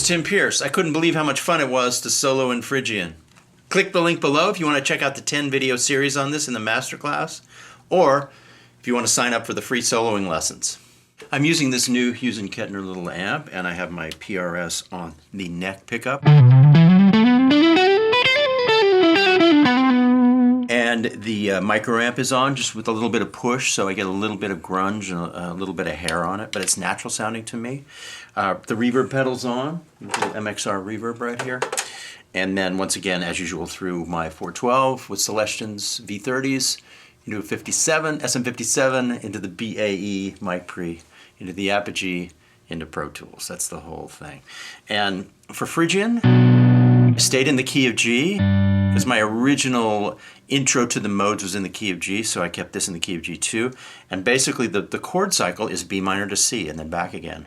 Tim Pierce. I couldn't believe how much fun it was to solo in Phrygian. Click the link below if you want to check out the 10 video series on this in the masterclass, or if you want to sign up for the free soloing lessons. I'm using this new Hughes & Kettner little amp, and I have my PRS on the neck pickup. And the micro amp is on just with a little bit of push, so I get a little bit of grunge and a little bit of hair on it, but it's natural sounding to me. The reverb pedal's on, the MXR reverb right here. And then once again, as usual, through my 412 with Celestions V30s, into a 57, SM57, into the BAE mic pre, into the Apogee, into Pro Tools. That's the whole thing. And for Phrygian, I stayed in the key of G, because my original intro to the modes was in the key of G, so I kept this in the key of G too. And basically the chord cycle is B minor to C and then back again.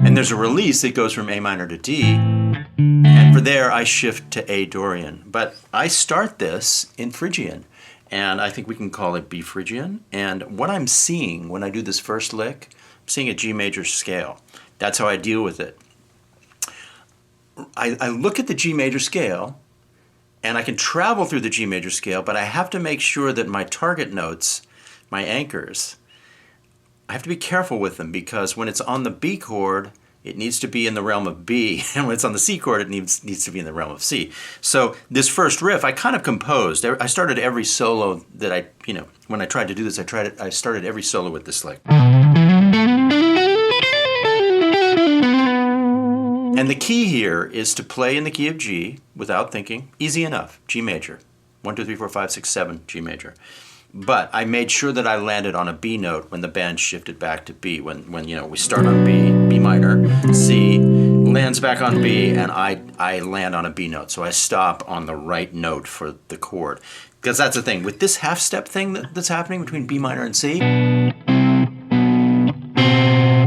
And there's a release that goes from A minor to D, and for there I shift to A Dorian. But I start this in Phrygian, and I think we can call it B Phrygian. And what I'm seeing when I do this first lick, I'm seeing a G major scale. That's how I deal with it. I look at the G major scale, and I can travel through the G major scale, but I have to make sure that my target notes, my anchors, I have to be careful with them, because when it's on the B chord, it needs to be in the realm of B, and when it's on the C chord, it needs to be in the realm of C. So this first riff, I kind of composed. I started every solo that when I tried to do this, I started every solo with this lick. And the key here is to play in the key of G without thinking. Easy enough. G major. 1, 2, 3, 4, 5, 6, 7, G major. But I made sure that I landed on a B note when the band shifted back to B. When we start on B minor, C lands back on B, and I land on a B note. So I stop on the right note for the chord. Because that's the thing. With this half step thing that's happening between B minor and C,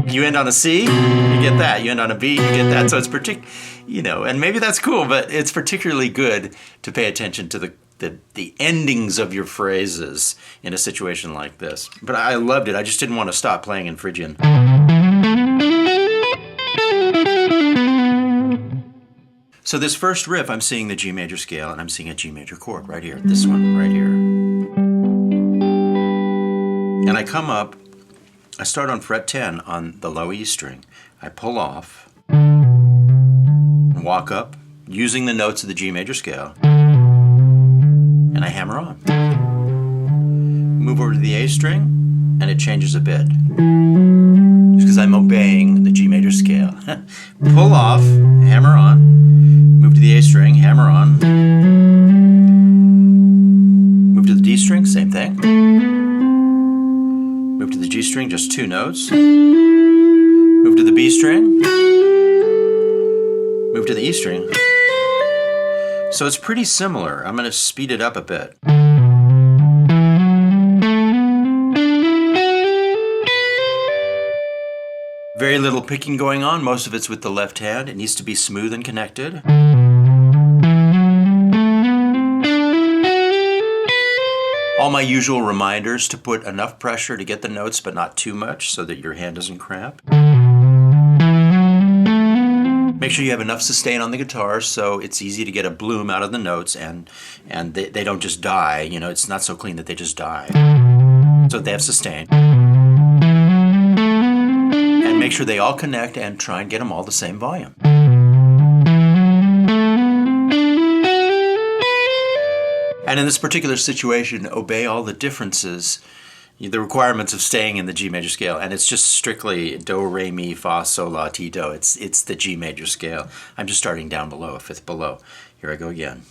you end on a C, you get that. You end on a B, you get that. So it's and maybe that's cool, but it's particularly good to pay attention to the endings of your phrases in a situation like this. But I loved it. I just didn't want to stop playing in Phrygian. So this first riff, I'm seeing the G major scale, and I'm seeing a G major chord right here. This one right here. And I come up, I start on fret 10 on the low E string. I pull off, and walk up, using the notes of the G major scale, and I hammer on. Move over to the A string, and it changes a bit. Just because I'm obeying the G major scale. Pull off, hammer on, move to the A string, hammer on. Move to the D string, same thing. Move to the G string, just 2 notes. Move to the B string. Move to the E string. So it's pretty similar. I'm going to speed it up a bit. Very little picking going on. Most of it's with the left hand. It needs to be smooth and connected. All my usual reminders to put enough pressure to get the notes, but not too much so that your hand doesn't cramp. Make sure you have enough sustain on the guitar so it's easy to get a bloom out of the notes, and they don't just die. It's not so clean that they just die. So they have sustain. And make sure they all connect and try and get them all the same volume. And in this particular situation, obey all the differences, the requirements of staying in the G major scale, and it's just strictly do, re, mi, fa, sol, la, ti, do. It's the G major scale. I'm just starting down below, a fifth below. Here I go again.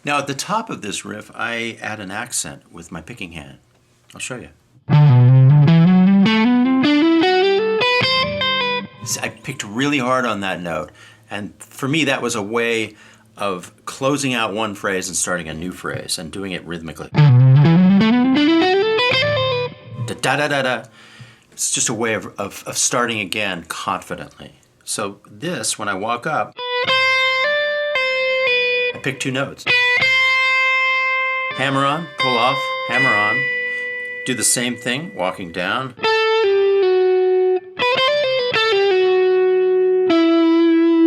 Now at the top of this riff, I add an accent with my picking hand. I'll show you. I picked really hard on that note, and for me that was a way of closing out one phrase and starting a new phrase and doing it rhythmically. Da da da da da. It's just a way of starting again confidently. So this, when I walk up, I pick 2 notes. Hammer on, pull off, hammer on. Do the same thing, walking down.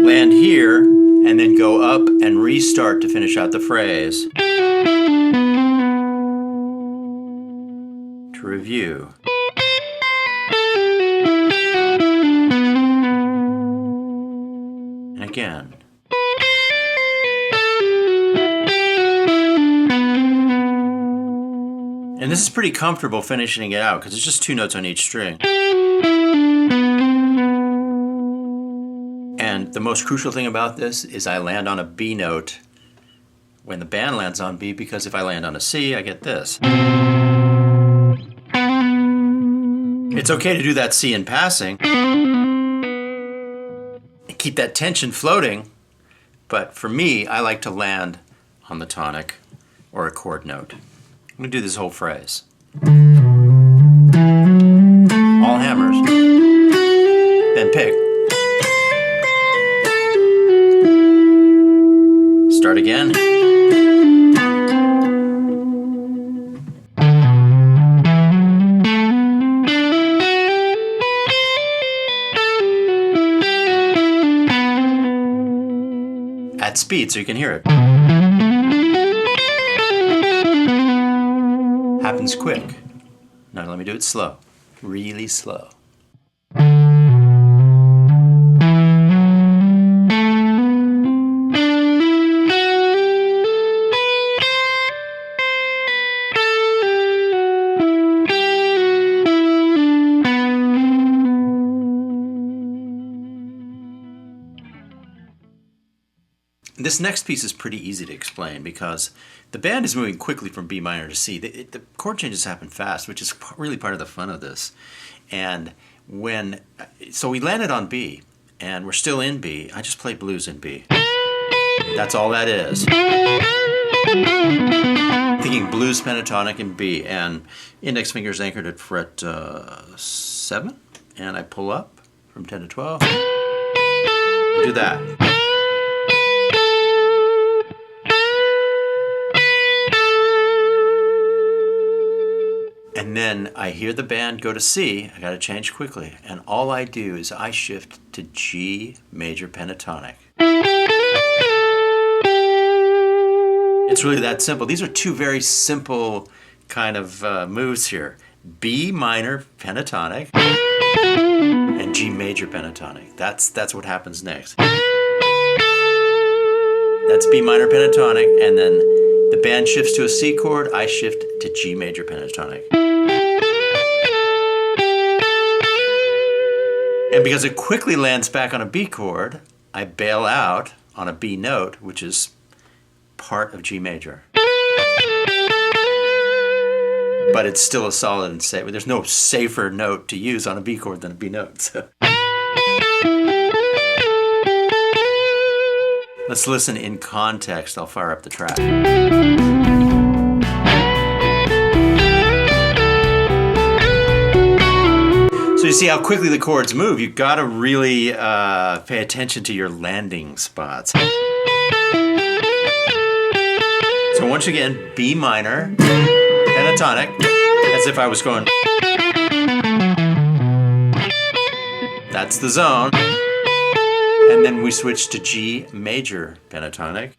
Land here, and then go up and restart to finish out the phrase. To review. And again. And this is pretty comfortable finishing it out because it's just 2 notes on each string. And the most crucial thing about this is I land on a B note when the band lands on B, because if I land on a C, I get this. It's okay to do that C in passing and keep that tension floating, but for me, I like to land on the tonic or a chord note. I'm going to do this whole phrase. All hammers. Then pick. Start again. At speed so you can hear it. Happens quick. Now let me do it slow. Really slow. This next piece is pretty easy to explain because the band is moving quickly from B minor to C. The chord changes happen fast, which is really part of the fun of this. And so we landed on B, and we're still in B. I just play blues in B. That's all that is. Thinking blues pentatonic in B, and index finger's anchored at fret 7, and I pull up from 10 to 12. Do that. And then I hear the band go to C, I gotta change quickly, and all I do is I shift to G major pentatonic. It's really that simple. These are 2 very simple kind of moves here. B minor pentatonic and G major pentatonic. That's what happens next. That's B minor pentatonic, and then the band shifts to a C chord, I shift to G major pentatonic. And because it quickly lands back on a B chord, I bail out on a B note, which is part of G major. But it's still a solid and safe. There's no safer note to use on a B chord than a B note. So. Let's listen in context. I'll fire up the track. So you see how quickly the chords move. You've got to really pay attention to your landing spots. So once again, B minor, pentatonic, as if I was going. That's the zone. And then we switch to G major pentatonic,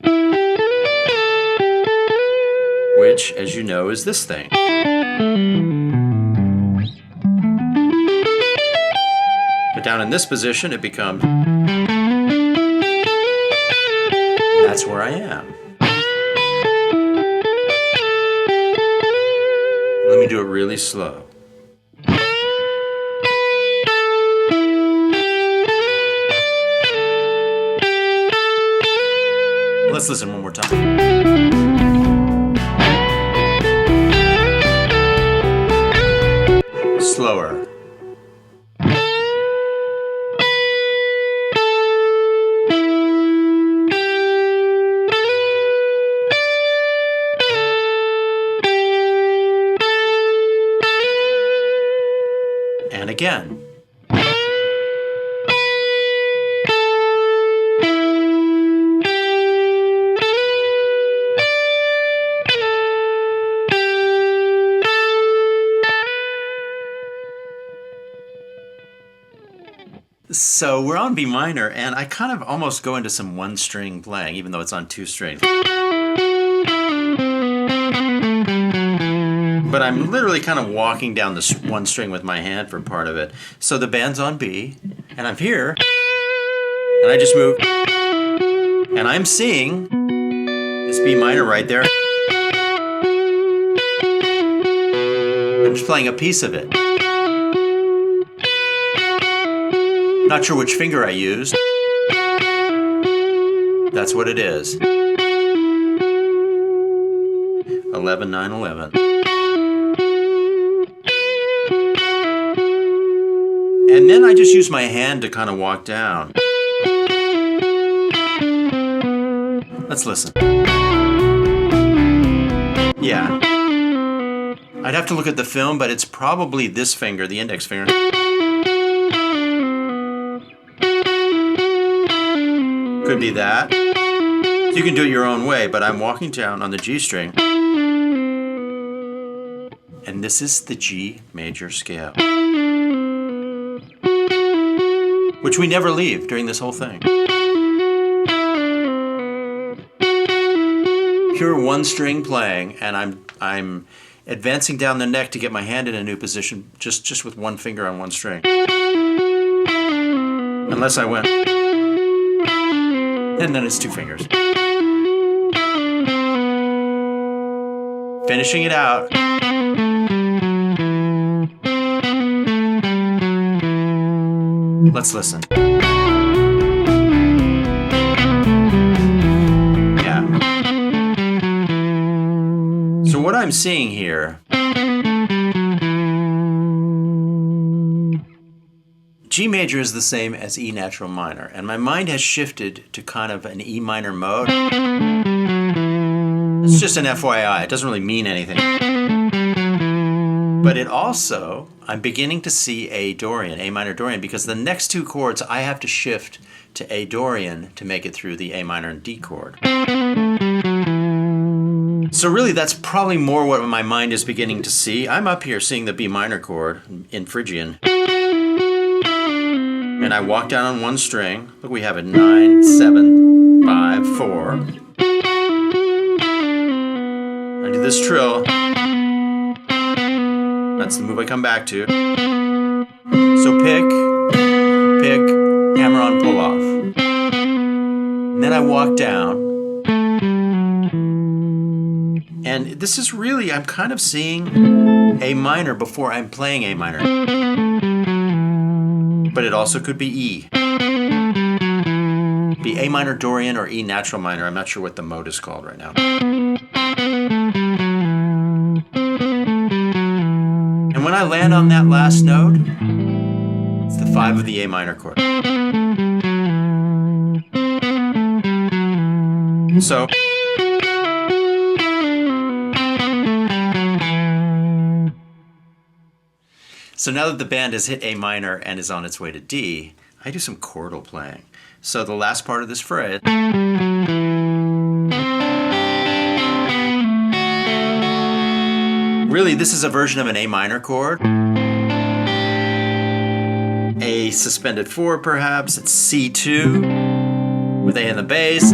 which, as you know, is this thing. But down in this position, it becomes. That's where I am. Let me do it really slow. Let's listen one more time. Slower. And again. So we're on B minor, and I kind of almost go into some one string playing, even though it's on two strings. But I'm literally kind of walking down this one string with my hand for part of it. So the band's on B, and I'm here, and I just move, and I'm seeing this B minor right there. I'm just playing a piece of it. Not sure which finger I used. That's what it is. 11, 9, 11. And then I just use my hand to kind of walk down. Let's listen. Yeah. I'd have to look at the film, but it's probably this finger, the index finger. Could be that. You can do it your own way, but I'm walking down on the G string. And this is the G major scale, which we never leave during this whole thing. Pure one string playing, and I'm advancing down the neck to get my hand in a new position just with one finger on one string. Unless I went, and then it's two fingers. Finishing it out. Let's listen. Yeah. So what I'm seeing here, G major is the same as E natural minor, and my mind has shifted to kind of an E minor mode. It's just an FYI, it doesn't really mean anything. But it also, I'm beginning to see A Dorian, A minor Dorian, because the next two chords I have to shift to A Dorian to make it through the A minor and D chord. So really that's probably more what my mind is beginning to see. I'm up here seeing the B minor chord in Phrygian. And I walk down on one string. Look, we have a 9, 7, 5, 4. I do this trill. That's the move I come back to. So pick, hammer on, pull off. And then I walk down. And this is really, I'm kind of seeing A minor before I'm playing A minor. But it also could be E. Be A minor Dorian or E natural minor. I'm not sure what the mode is called right now. And when I land on that last note, it's the 5 of the A minor chord. So now that the band has hit A minor and is on its way to D, I do some chordal playing. So the last part of this phrase, really this is a version of an A minor chord. A suspended 4 perhaps, it's C2 with A in the bass.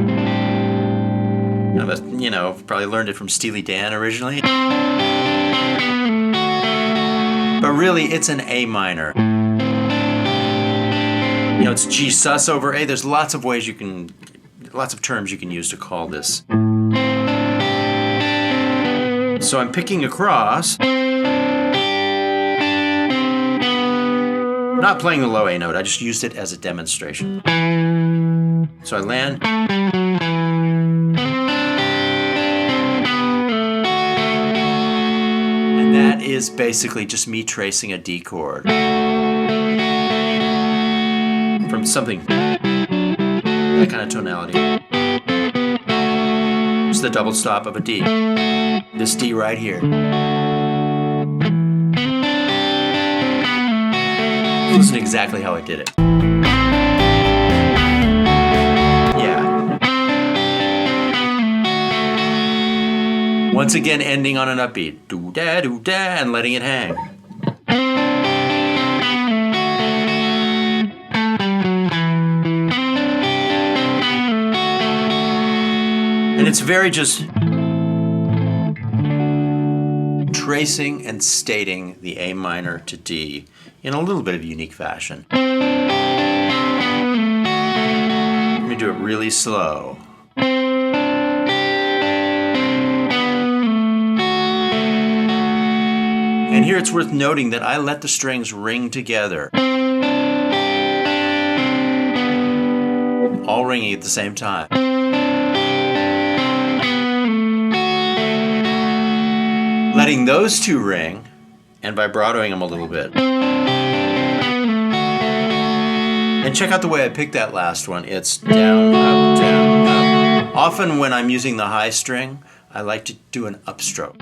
You know, probably learned it from Steely Dan originally. But really, it's an A minor. You know, it's G sus over A. There's lots of ways lots of terms you can use to call this. So I'm picking across. Not playing the low A note, I just used it as a demonstration. So I land. That is basically just me tracing a D chord from something, that kind of tonality. It's the double stop of a D. This D right here. Listen exactly how I did it. Once again, ending on an upbeat, doo-da, and letting it hang. it's very just tracing and stating the A minor to D in a little bit of a unique fashion. Let me do it really slow. And here it's worth noting that I let the strings ring together, all ringing at the same time. Letting those two ring and vibratoing them a little bit. And check out the way I picked that last one. It's down, up, down, up. Often when I'm using the high string, I like to do an upstroke.